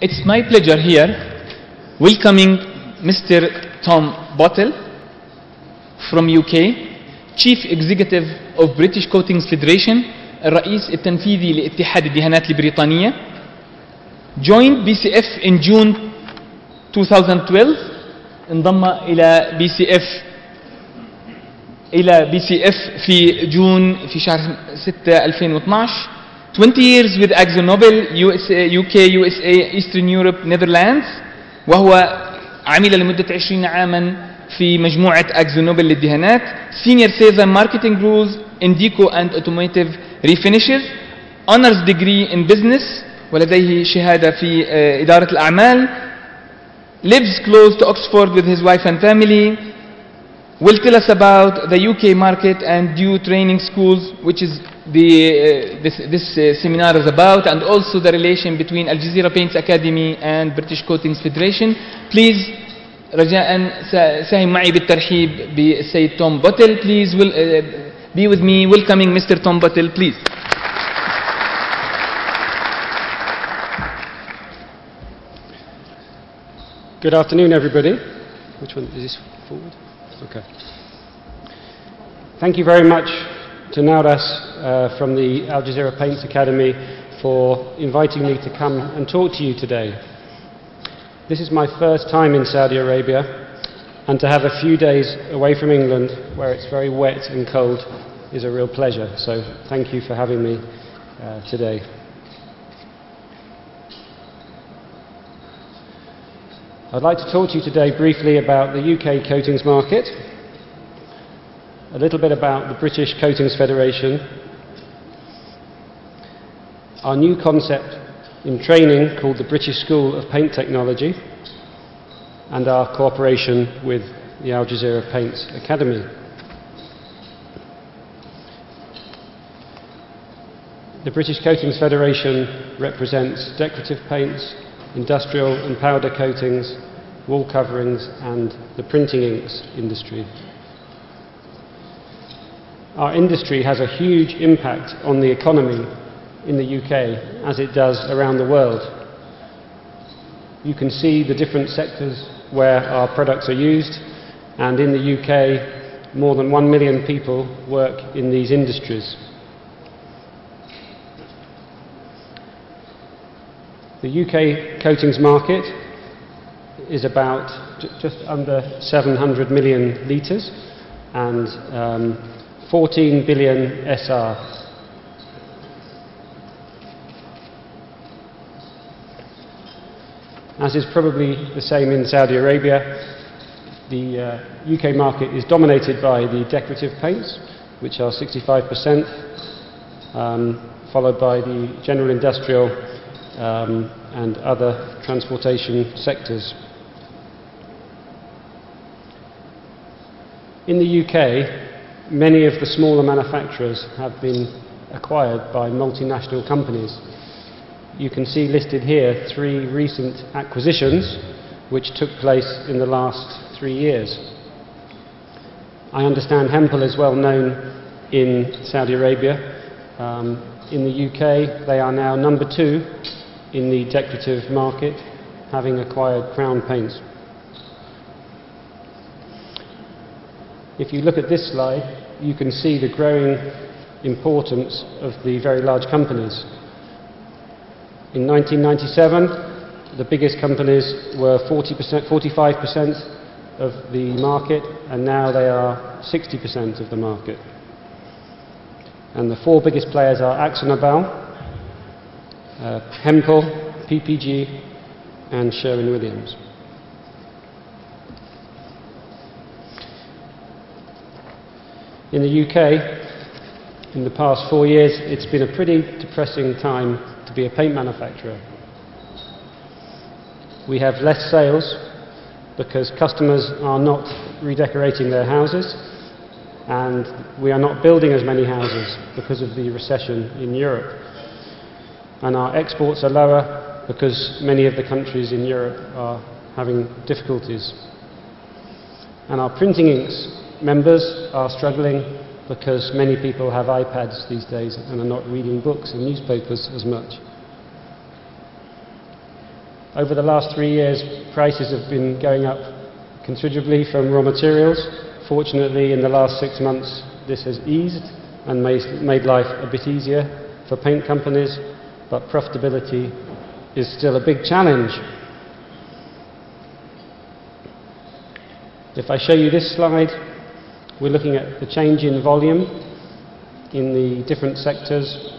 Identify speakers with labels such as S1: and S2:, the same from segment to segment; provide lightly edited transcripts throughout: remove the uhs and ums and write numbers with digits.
S1: It's my pleasure here welcoming Mr. Tom Bottle from UK, Chief Executive of British Coatings Federation, الرئيس التنفيذي لاتحاد الدهانات البريطانية. Joined BCF in June 2012. انضم إلى BCF في جون في شهر 6 2012. 20 years with AkzoNobel UK, USA, Eastern Europe, Netherlands. وهو عمل لمدة 20 عاما في مجموعة AkzoNobel للدهانات. Senior Sales and Marketing Rules in Deco and Automotive Refinishes. Honors Degree in Business. ولديه شهادة في إدارة الأعمال. Lives close to Oxford with his wife and family. Will tell us about the UK market and due training schools, which is this seminar is about, and also the relation between Al-Jazeera Paints Academy and British Coatings Federation. Please رجاء ساهم معي بالترحيب بالسيد توم بوتل. Please be with me welcoming Mr. Tom Bottle, please.
S2: Good afternoon, everybody. Which one is this forward? Okay. Thank you very much to Naudas from the Al Jazeera Paints Academy for inviting me to come and talk to you today. This is my first time in Saudi Arabia, and to have a few days away from England, where it's very wet and cold, is a real pleasure. So thank you for having me today. I'd like to talk to you today briefly about the UK coatings market, a little bit about the British Coatings Federation, our new concept in training called the British School of Paint Technology, and our cooperation with the Al Jazeera Paints Academy. The British Coatings Federation represents decorative paints, industrial and powder coatings, wall coverings, and the printing inks industry. Our industry has a huge impact on the economy in the UK, as it does around the world. You can see the different sectors where our products are used, and in the UK, more than 1 million people work in these industries. The UK coatings market is about just under 700 million litres and 14 billion SR. As is probably the same in Saudi Arabia, the UK market is dominated by the decorative paints, which are 65%, followed by the general industrial and other transportation sectors. In the UK, many of the smaller manufacturers have been acquired by multinational companies. You can see listed here 3 recent acquisitions which took place in the last 3 years. I understand Hempel is well known in Saudi Arabia. In the UK, they are now number 2 in the decorative market, having acquired Crown Paints. If you look at this slide, you can see the growing importance of the very large companies. In 1997, the biggest companies were 45% of the market, and now they are 60% of the market. And the 4 biggest players are AkzoNobel, Hempel, PPG, and Sherwin-Williams. In the UK, in the past 4 years, it's been a pretty depressing time to be a paint manufacturer. We have less sales because customers are not redecorating their houses, and we are not building as many houses because of the recession in Europe. And our exports are lower because many of the countries in Europe are having difficulties. And our printing inks members are struggling because many people have iPads these days and are not reading books and newspapers as much. Over the last 3 years, prices have been going up considerably from raw materials. Fortunately, in the last 6 months, this has eased and made life a bit easier for paint companies, but profitability is still a big challenge. If I show you this slide, we're looking at the change in volume in the different sectors,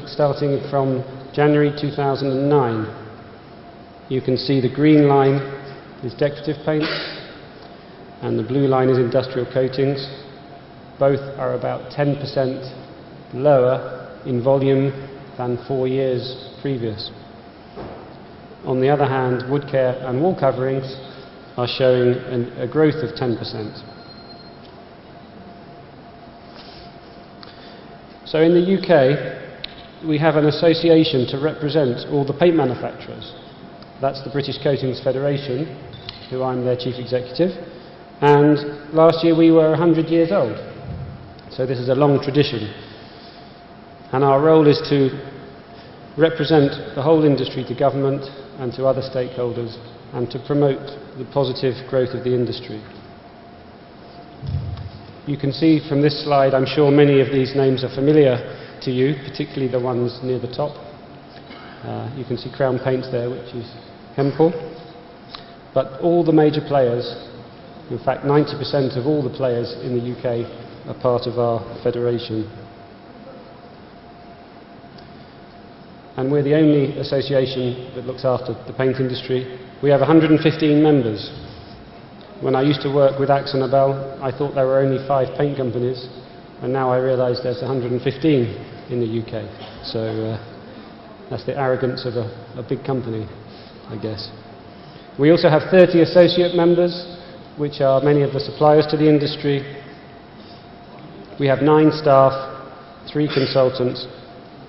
S2: starting from January 2009. You can see the green line is decorative paints and the blue line is industrial coatings. Both are about 10% lower in volume than 4 years previous. On the other hand, wood care and wall coverings are showing a growth of 10%. So in the UK, we have an association to represent all the paint manufacturers. That's the British Coatings Federation, who I'm their chief executive. And last year we were 100 years old. So this is a long tradition. And our role is to represent the whole industry to government and to other stakeholders and to promote the positive growth of the industry. You can see from this slide, I'm sure many of these names are familiar to you, particularly the ones near the top. You can see Crown Paints there, which is Hempel. But all the major players, in fact 90% of all the players in the UK are part of our federation. And we're the only association that looks after the paint industry. We have 115 members. When I used to work with AkzoNobel, I thought there were only 5 paint companies, and now I realise there's 115 in the UK. So that's the arrogance of a big company, I guess. We also have 30 associate members, which are many of the suppliers to the industry. We have 9 staff, 3 consultants,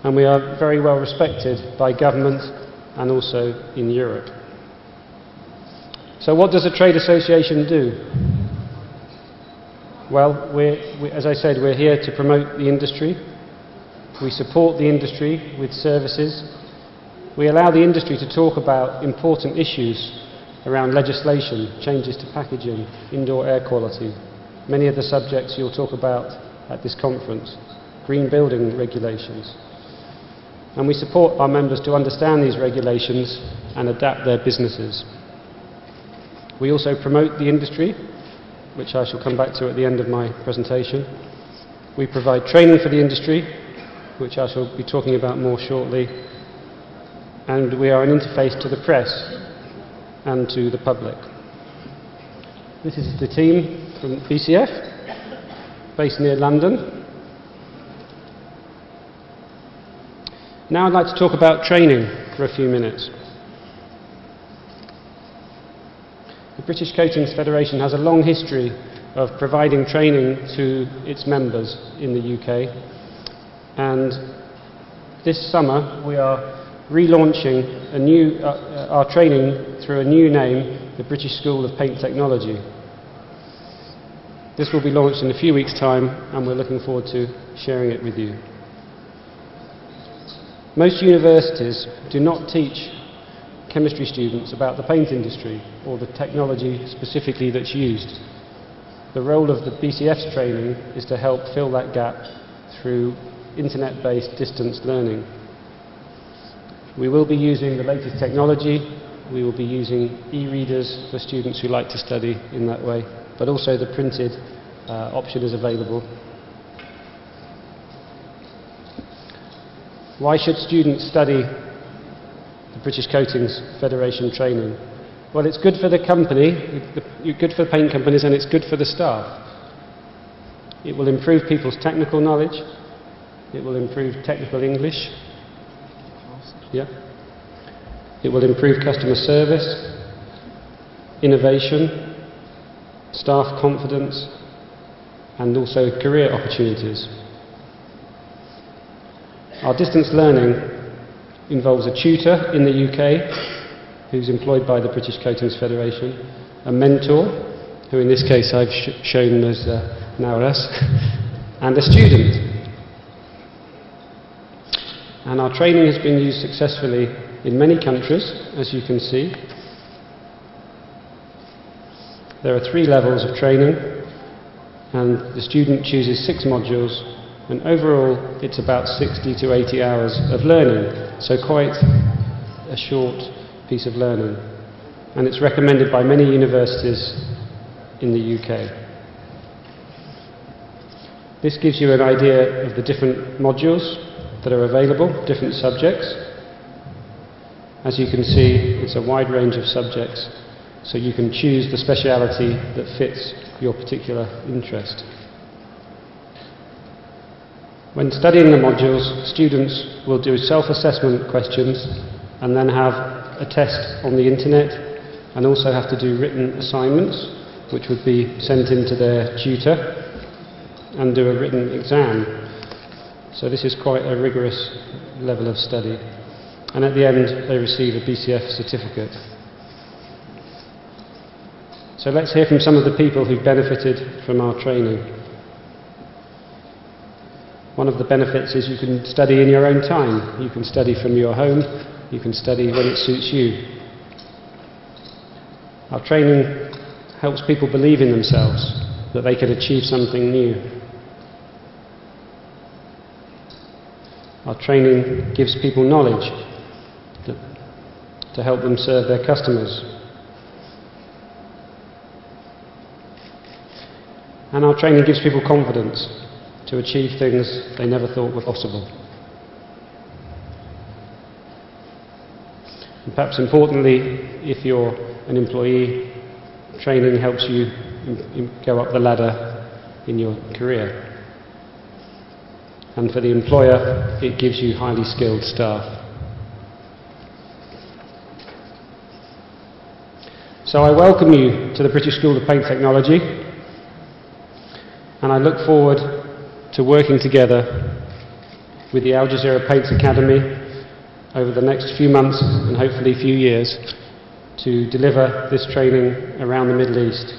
S2: and we are very well respected by government and also in Europe. So what does a trade association do? Well, as I said, we're here to promote the industry. We support the industry with services. We allow the industry to talk about important issues around legislation, changes to packaging, indoor air quality, many of the subjects you'll talk about at this conference, green building regulations. And we support our members to understand these regulations and adapt their businesses. We also promote the industry, which I shall come back to at the end of my presentation. We provide training for the industry, which I shall be talking about more shortly. And we are an interface to the press and to the public. This is the team from BCF, based near London. Now I'd like to talk about training for a few minutes. The British Coatings Federation has a long history of providing training to its members in the UK, and this summer we are relaunching our training through a new name, the British School of Paint Technology. This will be launched in a few weeks' time, and we're looking forward to sharing it with you. Most universities do not teach chemistry students about the paint industry or the technology specifically that's used. The role of the BCF's training is to help fill that gap through internet-based distance learning. We will be using the latest technology. We will be using e-readers for students who like to study in that way, but also the printed option is available. Why should students study the British Coatings Federation training? Well, it's good for the company, good for paint companies, and it's good for the staff. It will improve people's technical knowledge. It will improve technical English. Yeah. It will improve customer service, innovation, staff confidence, and also career opportunities. Our distance learning involves a tutor in the UK who's employed by the British Coatings Federation, a mentor, who in this case I've shown as Nauras, and a student. And our training has been used successfully in many countries, as you can see. There are 3 levels of training, and the student chooses 6 modules, and overall it's about 60 to 80 hours of learning, so quite a short piece of learning. And it's recommended by many universities in the UK. This gives you an idea of the different modules that are available, different subjects. As you can see, it's a wide range of subjects, so you can choose the speciality that fits your particular interest. When studying the modules, students will do self-assessment questions and then have a test on the internet, and also have to do written assignments, which would be sent in to their tutor, and do a written exam. So this is quite a rigorous level of study. And at the end, they receive a BCF certificate. So let's hear from some of the people who've benefited from our training. One of the benefits is you can study in your own time. You can study from your home. You can study when it suits you. Our training helps people believe in themselves, that they can achieve something new. Our training gives people knowledge to help them serve their customers. And our training gives people confidence to achieve things they never thought were possible. And perhaps importantly, if you're an employee, training helps you go up the ladder in your career. And for the employer, it gives you highly skilled staff. So I welcome you to the British School of Paint Technology, and I look forward to working together with the Al Jazeera Paints Academy over the next few months and hopefully few years to deliver this training around the Middle East.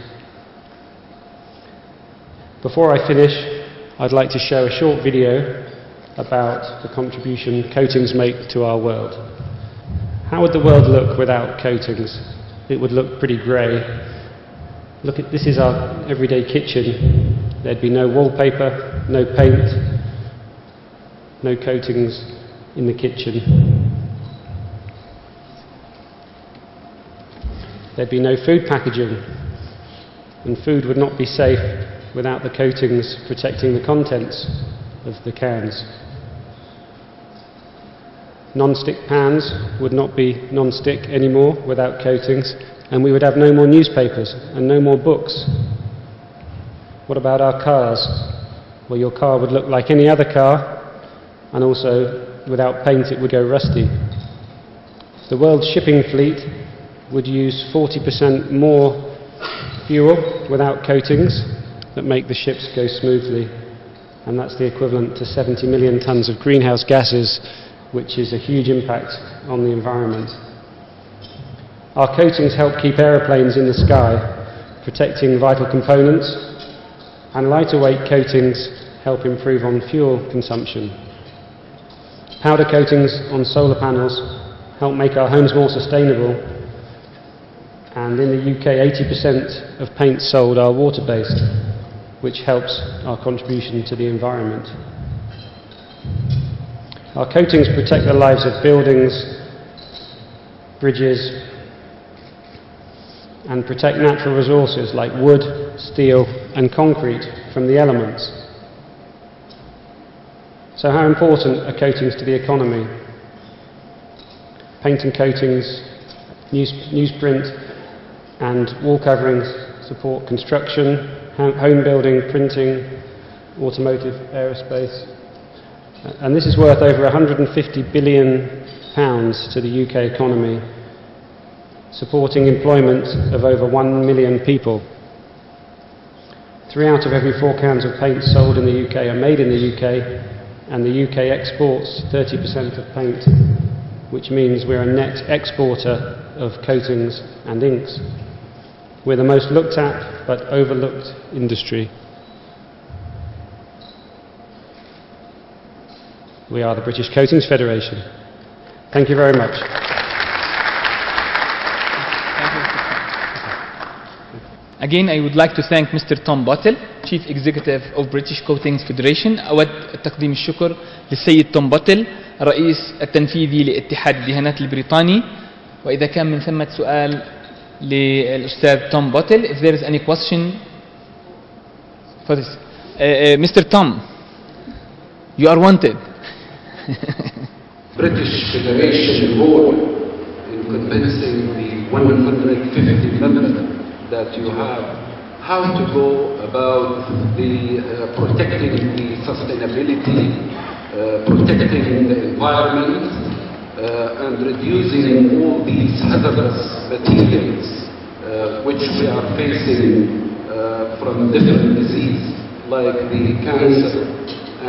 S2: Before I finish, I'd like to show a short video about the contribution coatings make to our world. How would the world look without coatings? It would look pretty grey. Look at this is our everyday kitchen. There'd be no wallpaper, no paint, no coatings in the kitchen. There'd be no food packaging, and food would not be safe without the coatings protecting the contents of the cans. Non-stick pans would not be non-stick anymore without coatings, and we would have no more newspapers and no more books. What about our cars? Well, your car would look like any other car, and also without paint it would go rusty. The world's shipping fleet would use 40% more fuel without coatings that make the ships go smoothly, and that's the equivalent to 70 million tons of greenhouse gases, which is a huge impact on the environment. Our coatings help keep aeroplanes in the sky, protecting vital components, and lighter weight coatings help improve on fuel consumption. Powder coatings on solar panels help make our homes more sustainable, and in the UK 80% of paints sold are water-based, which helps our contribution to the environment. Our coatings protect the lives of buildings, bridges, and protect natural resources like wood, steel, and concrete from the elements. So how important are coatings to the economy? Paint and coatings, newsprint, and wall coverings support construction, home building, printing, automotive, aerospace. And this is worth over £150 billion to the UK economy, supporting employment of over 1 million people. 3 out of every 4 cans of paint sold in the UK are made in the UK, and the UK exports 30% of paint, which means we're a net exporter of coatings and inks. We're the most looked at but overlooked industry. We are the British Coatings Federation. Thank you very much.
S1: Again, I would like to thank Mr. Tom Bottle, Chief Executive of British Coatings Federation. أود تقديم الشكر للسيد توم بوتل الرئيس التنفيذي لاتحاد الدهانات البريطاني. وإذا كان من ثمة سؤال للأستاذ توم بوتل, if there is any question for this. Mr. Tom, you are wanted.
S3: British Federation role in convincing the 150 members that you have how to go about the protecting the sustainability, protecting the environment, and reducing all these hazardous materials which we are facing from different diseases like the cancer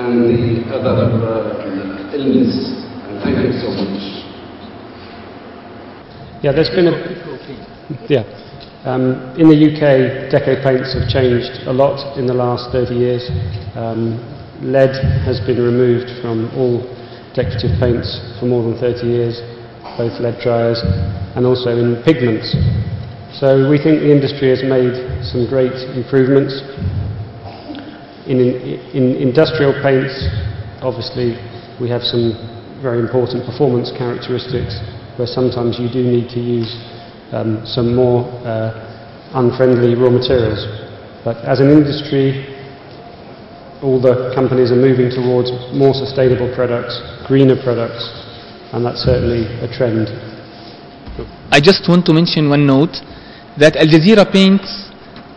S3: and the other illness. And thank you so much.
S2: Yeah, there's been in the UK, deco paints have changed a lot in the last 30 years. Lead has been removed from all decorative paints for more than 30 years, both lead dryers and also in pigments. So we think the industry has made some great improvements. In industrial paints, obviously, we have some very important performance characteristics where sometimes you do need to use some more unfriendly raw materials. But as an industry, all the companies are moving towards more sustainable products, greener products, and that's certainly a trend.
S1: I just want to mention one note, that Al-Jazeera Paints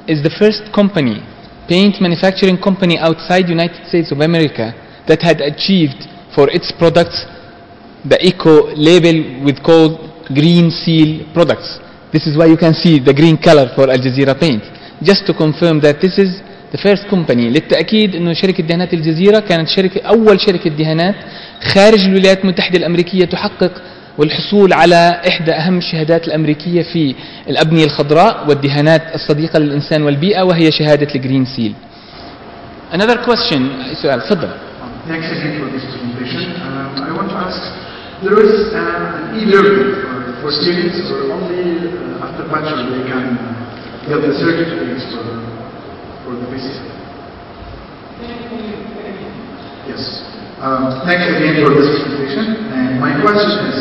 S1: is the first company, paint manufacturing company outside United States of America that had achieved for its products the eco label with called green seal products. This is why you can see the green color for Al-Jazeera Paint. Just to confirm that this is the first company. للتأكيد أنه شركة دهانات الجزيرة كانت أول شركة دهانات خارج الولايات المتحدة الأمريكية تحقق والحصول على إحدى أهم الشهادات الأمريكية في الأبنية الخضراء والدهانات الصديقة للإنسان والبيئة, وهي شهادة الجرين سيل. Another question, سؤال, تفضل.
S4: Thanks again for this presentation. I want to ask, there is an e-learning for students, or only after bachelor they can get the certificates for the basic? Yes. Thanks again for this presentation. And my question is,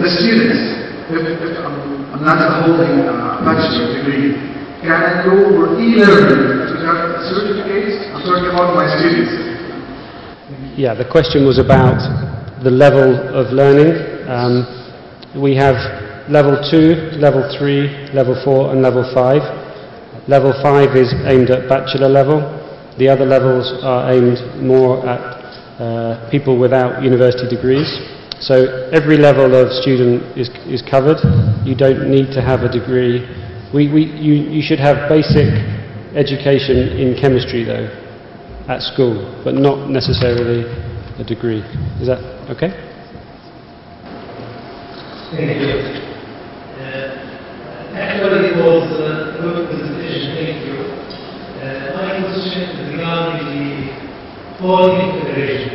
S4: the students, if I'm not holding a bachelor degree, can I go for e-learning to get certificates? I'm talking about my students.
S2: Yeah, the question was about the level of learning. We have level 2, level 3, level 4 and level 5. Level 5 is aimed at bachelor level. The other levels are aimed more at people without university degrees. So every level of student is covered. You don't need to have a degree. You should have basic education in chemistry though, at school, but not necessarily a degree. Is that okay?
S5: Thank you. Actually, it was a good presentation. Thank you. My question is regarding the Holding Federation.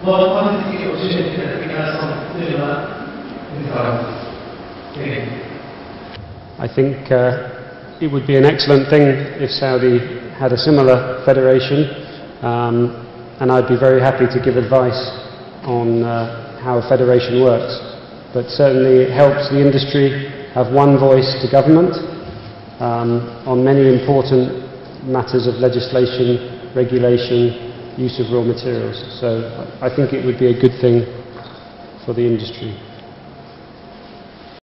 S5: What is the opportunity that we have some similar in Saudi? Thank you.
S2: I think it would be an excellent thing if Saudi had a similar federation, and I'd be very happy to give advice on how a federation works. But certainly it helps the industry have one voice to government on many important matters of legislation, regulation, use of raw materials. So I think it would be a good thing for the industry.